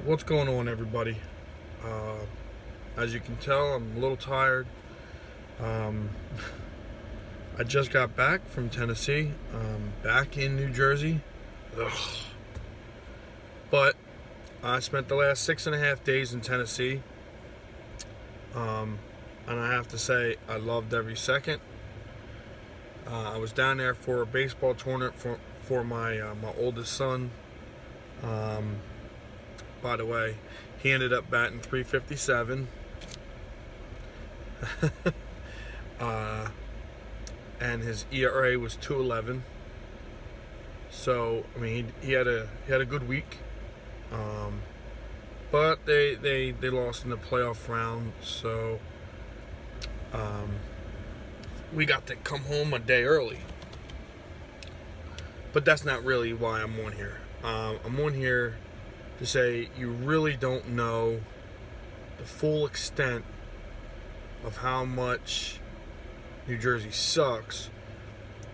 What's going on, everybody? Uh, as you can tell, I'm a little tired. Um, I just got back from Tennessee, back in New Jersey. Ugh. But I spent the last 6.5 days in Tennessee, and I have to say, I loved every second. I was down there for a baseball tournament for my oldest son. Um, by the way, he ended up batting 357. uh, and his ERA was 2.11. So I mean, he had a good week, but they lost in the playoff round. So we got to come home a day early. But that's not really why I'm on here. I'm on here to say you really don't know the full extent of how much New Jersey sucks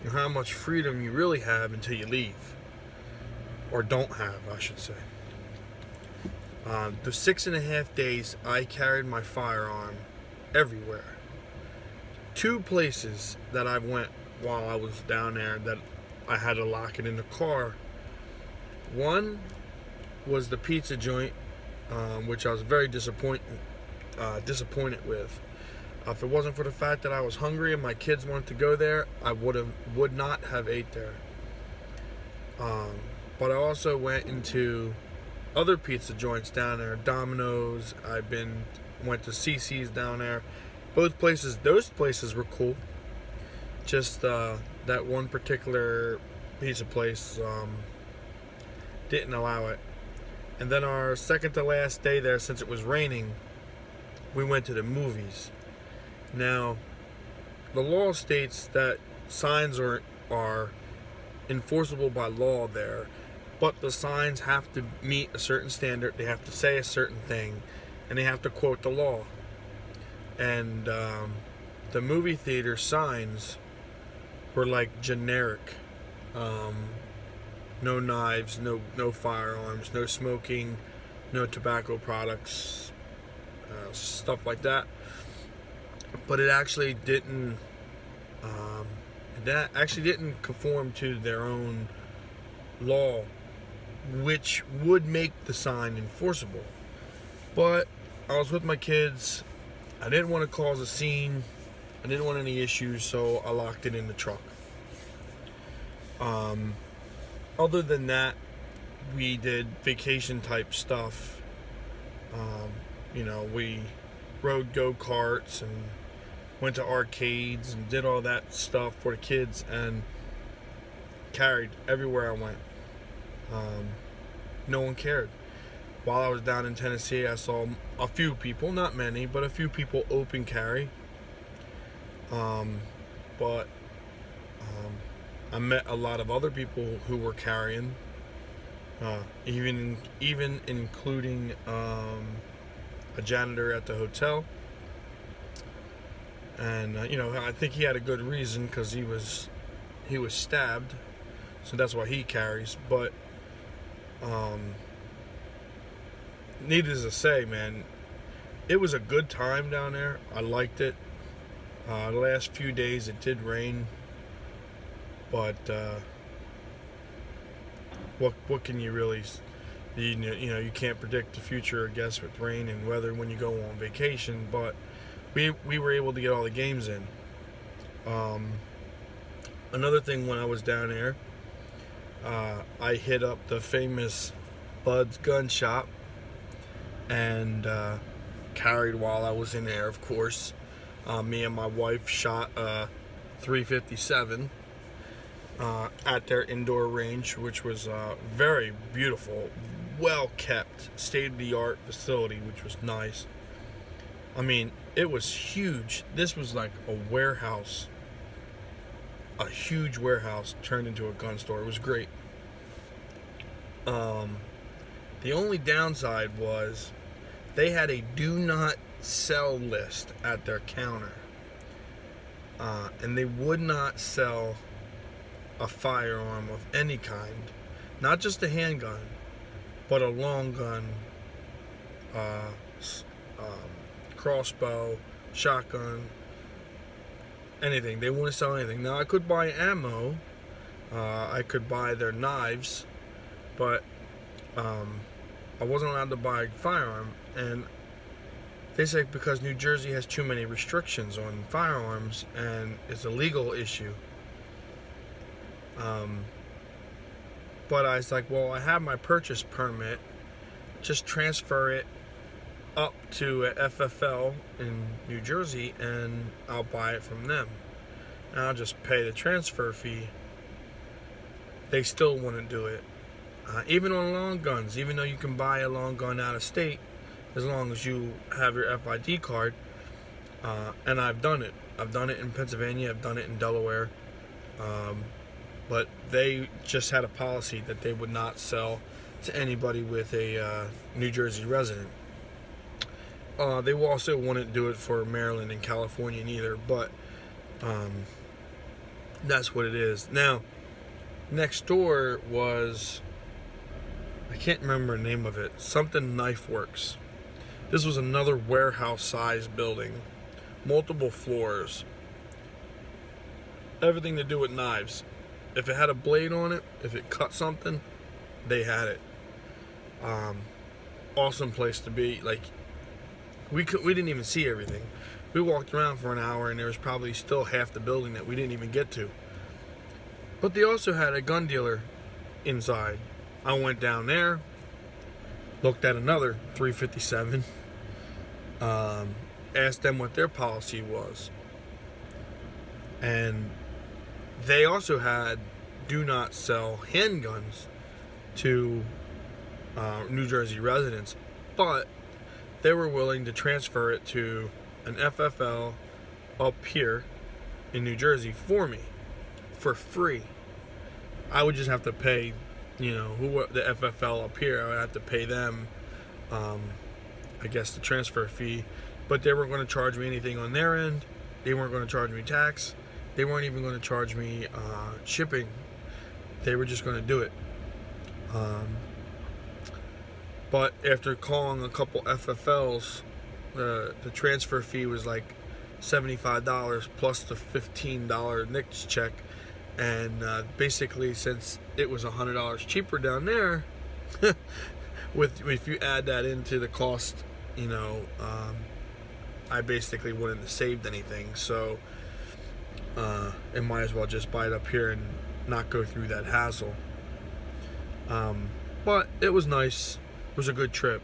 and how much freedom you really have until you leave. Or don't have, I should say. The 6.5 days I carried my firearm everywhere. Two places that I went while I was down there that I had to lock it in the car. One was the pizza joint, which I was very disappointed with. If it wasn't for the fact that I was hungry and my kids wanted to go there, I would not have ate there. But I also went into other pizza joints down there, Domino's. Went to CC's down there. Those places were cool. Just that one particular pizza place didn't allow it. And then our second to last day there, since it was raining, we went to the movies. Now, the law states that signs are enforceable by law there, but the signs have to meet a certain standard, they have to say a certain thing, and they have to quote the law. And the movie theater signs were like generic. No knives, no firearms, no smoking, no tobacco products, stuff like that. But it actually didn't. That actually didn't conform to their own law, which would make the sign enforceable. But I was with my kids. I didn't want to cause a scene. I didn't want any issues, so I locked it in the truck. Other than that, we did vacation type stuff. We rode go-karts and went to arcades and did all that stuff for the kids and carried everywhere I went. No one cared. While I was down in Tennessee, I saw a few people, not many, but a few people open carry. But I met a lot of other people who were carrying, even including a janitor at the hotel. And I think he had a good reason because he was stabbed, so that's why he carries. But needless to say, man, it was a good time down there. I liked it. The last few days it did rain, but what can you really? You can't predict the future, I guess, with rain and weather when you go on vacation. But we were able to get all the games in. Another thing, when I was down there, I hit up the famous Bud's Gun Shop and carried while I was in there, of course. Me and my wife shot 357 at their indoor range, which was very beautiful, well kept, state-of-the-art facility, which was nice. I mean, it was huge. This was like a warehouse, a huge warehouse turned into a gun store. It was great. The only downside was they had a do not sell list at their counter, and they would not sell a firearm of any kind, not just a handgun, but a long gun s- crossbow, shotgun, anything. They wouldn't sell anything. Now I could buy ammo. I could buy their knives, but I wasn't allowed to buy a firearm. And they say because New Jersey has too many restrictions on firearms and it's a legal issue. But I was like, well, I have my purchase permit. Just transfer it up to a FFL in New Jersey and I'll buy it from them. And I'll just pay the transfer fee. They still wouldn't do it. Even on long guns, even though you can buy a long gun out of state, as long as you have your FID card. And I've done it. I've done it in Pennsylvania. I've done it in Delaware. But they just had a policy that they would not sell to anybody with a New Jersey resident. They also wouldn't do it for Maryland and California neither, but that's what it is. Now, next door was, I can't remember the name of it, something Knife Works. This was another warehouse-sized building, multiple floors, everything to do with knives. If it had a blade on it, if it cut something, they had it. Awesome place to be. Like, we didn't even see everything. We walked around for an hour and there was probably still half the building that we didn't even get to. But they also had a gun dealer inside. I went down there, looked at another 357, asked them what their policy was. And they also had do not sell handguns to New Jersey residents, but they were willing to transfer it to an FFL up here in New Jersey for me, for free. I would just have to pay, the FFL up here, I would have to pay them, I guess, the transfer fee, but they weren't going to charge me anything on their end. They weren't going to charge me tax. They weren't even going to charge me shipping. They were just going to do it. But after calling a couple FFLs, the transfer fee was like $75 plus the $15 NICS check. And basically, since it was $100 cheaper down there, if you add that into the cost, I basically wouldn't have saved anything. So it might as well just buy it up here and not go through that hassle. But it was nice. It was a good trip.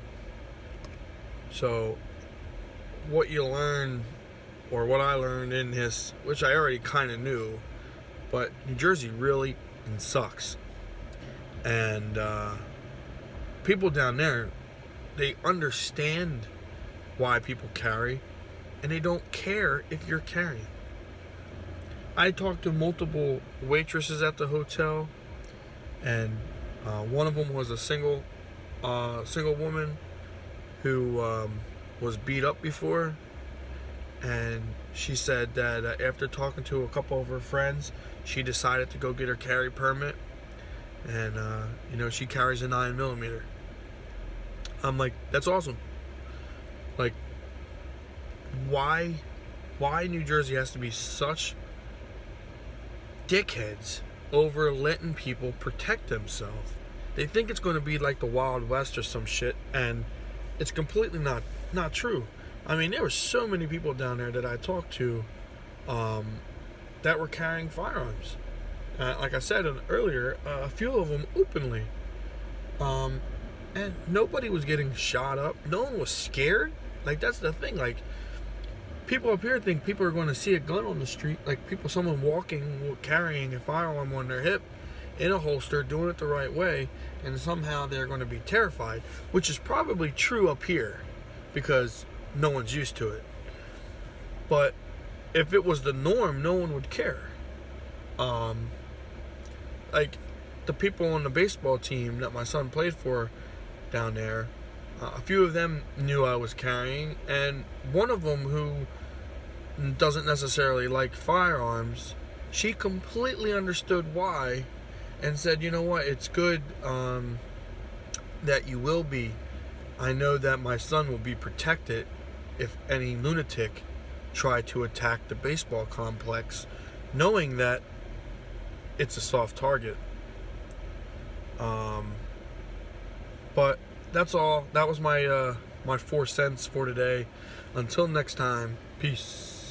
So what you learn, or what I learned in this, which I already kind of knew, but New Jersey really sucks. And people down there, they understand why people carry, and they don't care if you're carrying. I talked to multiple waitresses at the hotel, and one of them was a single woman who was beat up before, and she said that after talking to a couple of her friends, she decided to go get her carry permit, and she carries a 9mm. I'm like, that's awesome. Like, why New Jersey has to be such dickheads over letting people protect themselves? They think it's going to be like the Wild West or some shit, and it's completely not true. I mean, there were so many people down there that I talked to that were carrying firearms. Like I said earlier, a few of them openly. And nobody was getting shot up. No one was scared. Like, that's the thing. Like, people up here think people are going to see a gun on the street. Like, someone walking, carrying a firearm on their hip in a holster, doing it the right way, and somehow they're going to be terrified, which is probably true up here because no one's used to it. But if it was the norm, no one would care. Like, the people on the baseball team that my son played for down there, a few of them knew I was carrying, and one of them, who doesn't necessarily like firearms, she completely understood why and said, you know what, it's good that you will be I know that my son will be protected if any lunatic tried to attack the baseball complex, knowing that it's a soft target. But that's all. That was my my 4 cents for today. Until next time, peace.